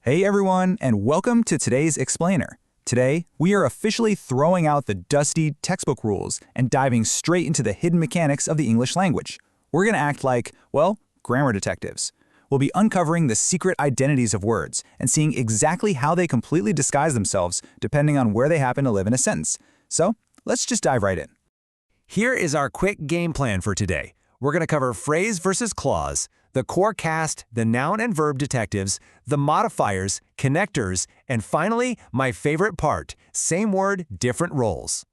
Hey everyone, and welcome to today's Explainer. Today, we are officially throwing out the dusty textbook rules and diving straight into the hidden mechanics of the English language. We're going to act like, well, grammar detectives. We'll be uncovering the secret identities of words and seeing exactly how they completely disguise themselves depending on where they happen to live in a sentence. So, let's just dive right in. Here is our quick game plan for today. We're going to cover phrase versus clause, the core cast, the noun and verb detectives, the modifiers, connectors, and finally, my favorite part, same word, different roles.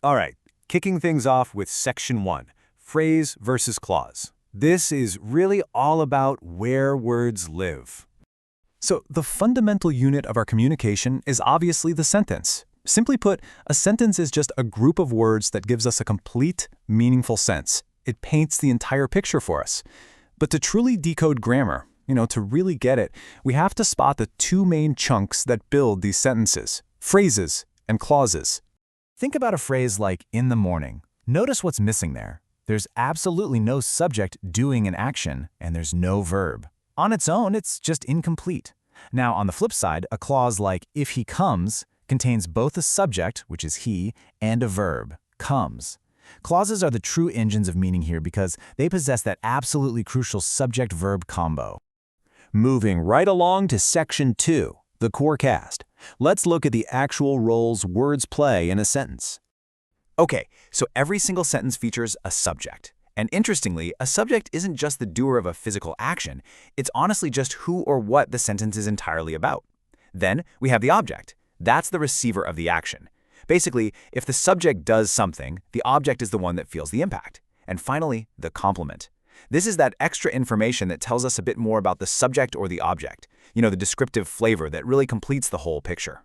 All right, kicking things off with Section 1, phrase versus clause. This is really all about where words live. So the fundamental unit of our communication is obviously the sentence. Simply put, a sentence is just a group of words that gives us a complete, meaningful sense. It paints the entire picture for us. But to truly decode grammar, to really get it, we have to spot the two main chunks that build these sentences, phrases and clauses. Think about a phrase like in the morning. Notice what's missing there. There's absolutely no subject doing an action, and there's no verb. On its own, it's just incomplete. Now, on the flip side, a clause like if he comes contains both a subject, which is he, and a verb, comes. Clauses are the true engines of meaning here because they possess that absolutely crucial subject-verb combo. Moving right along to Section 2, the core cast. Let's look at the actual roles words play in a sentence. Okay, so every single sentence features a subject. And interestingly, a subject isn't just the doer of a physical action, it's honestly just who or what the sentence is entirely about. Then we have the object. That's the receiver of the action. Basically, if the subject does something, the object is the one that feels the impact. And finally, the complement. This is that extra information that tells us a bit more about the subject or the object, the descriptive flavor that really completes the whole picture.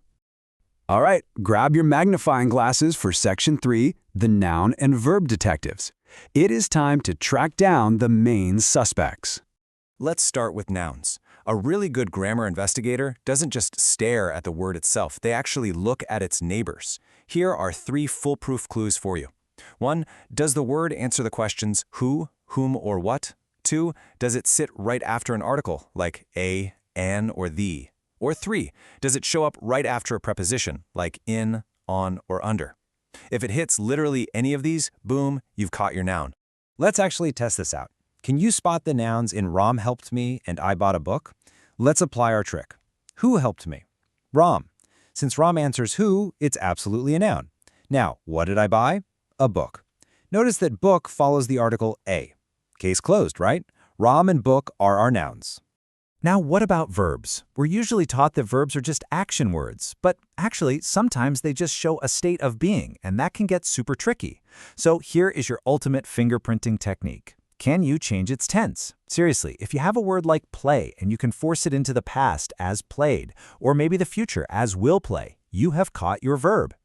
All right, grab your magnifying glasses for Section 3, the noun and verb detectives. It is time to track down the main suspects. Let's start with nouns. A really good grammar investigator doesn't just stare at the word itself, they actually look at its neighbors. Here are 3 foolproof clues for you. 1. Does the word answer the questions who, whom, or what? 2. Does it sit right after an article, like a, an, or the? Or 3. Does it show up right after a preposition, like in, on, or under? If it hits literally any of these, boom, you've caught your noun. Let's actually test this out. Can you spot the nouns in Rom helped me and I bought a book? Let's apply our trick. Who helped me? Rom. Since Rom answers who, it's absolutely a noun. Now, what did I buy? A book. Notice that book follows the article a. Case closed, right? Rom and book are our nouns. Now, what about verbs? We're usually taught that verbs are just action words, but actually, sometimes they just show a state of being, and that can get super tricky. So here is your ultimate fingerprinting technique. Can you change its tense? Seriously, if you have a word like play and you can force it into the past as played, or maybe the future as will play, you have caught your verb.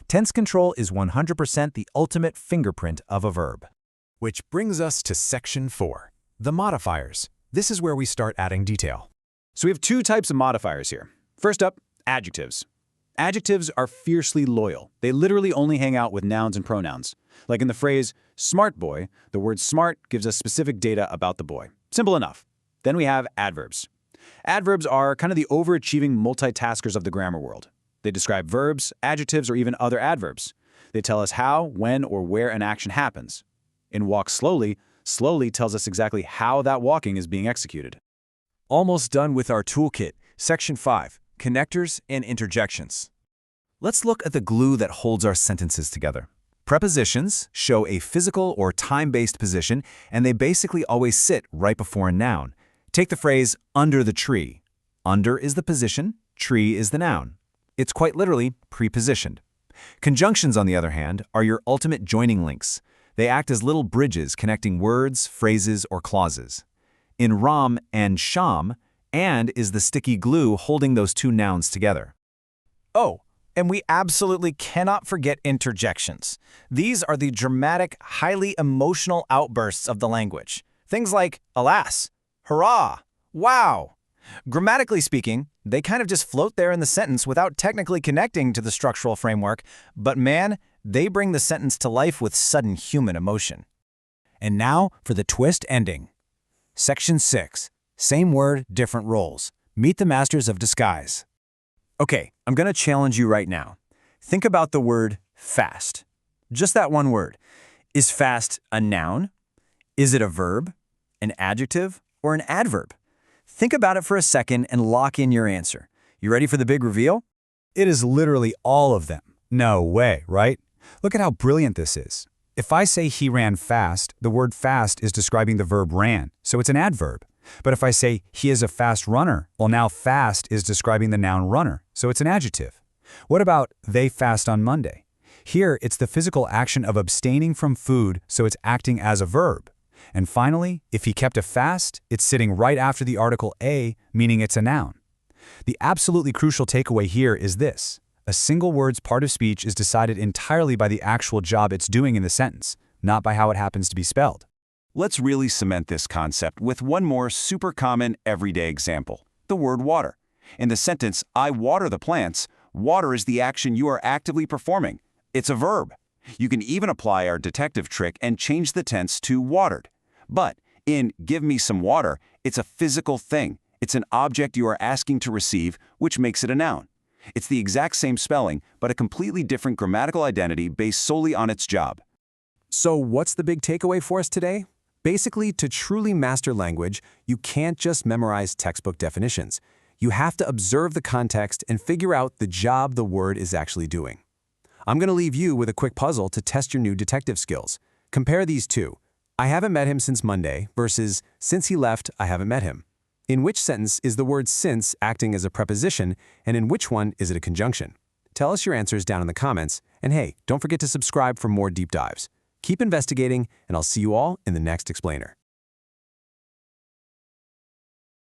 Tense control is 100% the ultimate fingerprint of a verb. Which brings us to Section 4, the modifiers. This is where we start adding detail. So we have 2 types of modifiers here. First up, adjectives. Adjectives are fiercely loyal. They literally only hang out with nouns and pronouns. Like in the phrase, smart boy, the word smart gives us specific data about the boy. Simple enough. Then we have adverbs. Adverbs are kind of the overachieving multitaskers of the grammar world. They describe verbs, adjectives, or even other adverbs. They tell us how, when, or where an action happens. In walk slowly, slowly tells us exactly how that walking is being executed. Almost done with our toolkit. Section 5, connectors and interjections. Let's look at the glue that holds our sentences together. Prepositions show a physical or time-based position, and they basically always sit right before a noun. Take the phrase, under the tree. Under is the position, tree is the noun. It's quite literally prepositioned. Conjunctions, on the other hand, are your ultimate joining links. They act as little bridges connecting words, phrases, or clauses. In Ram and Sham, and is the sticky glue holding those two nouns together. Oh, and we absolutely cannot forget interjections. These are the dramatic, highly emotional outbursts of the language. Things like, alas, hurrah, wow. Grammatically speaking, they kind of just float there in the sentence without technically connecting to the structural framework, but man, they bring the sentence to life with sudden human emotion. And now for the twist ending. Section 6, same word, different roles. Meet the masters of disguise. Okay, I'm going to challenge you right now. Think about the word fast. Just that one word. Is fast a noun? Is it a verb, an adjective, or an adverb? Think about it for a second and lock in your answer. You ready for the big reveal? It is literally all of them. No way, right? Look at how brilliant this is. If I say he ran fast, the word fast is describing the verb ran, so it's an adverb. But if I say he is a fast runner, well, now fast is describing the noun runner, so it's an adjective. What about they fast on Monday? Here, it's the physical action of abstaining from food, so it's acting as a verb. And finally, if he kept a fast, it's sitting right after the article a, meaning it's a noun. The absolutely crucial takeaway here is this. A single word's part of speech is decided entirely by the actual job it's doing in the sentence, not by how it happens to be spelled. Let's really cement this concept with one more super common everyday example, the word water. In the sentence, I water the plants, water is the action you are actively performing. It's a verb. You can even apply our detective trick and change the tense to watered. But in give me some water, it's a physical thing. It's an object you are asking to receive, which makes it a noun. It's the exact same spelling, but a completely different grammatical identity based solely on its job. So what's the big takeaway for us today? Basically, to truly master language, you can't just memorize textbook definitions. You have to observe the context and figure out the job the word is actually doing. I'm going to leave you with a quick puzzle to test your new detective skills. Compare these two. I haven't met him since Monday versus since he left, I haven't met him. In which sentence is the word since acting as a preposition, and in which one is it a conjunction? Tell us your answers down in the comments, and hey, don't forget to subscribe for more deep dives. Keep investigating, and I'll see you all in the next explainer.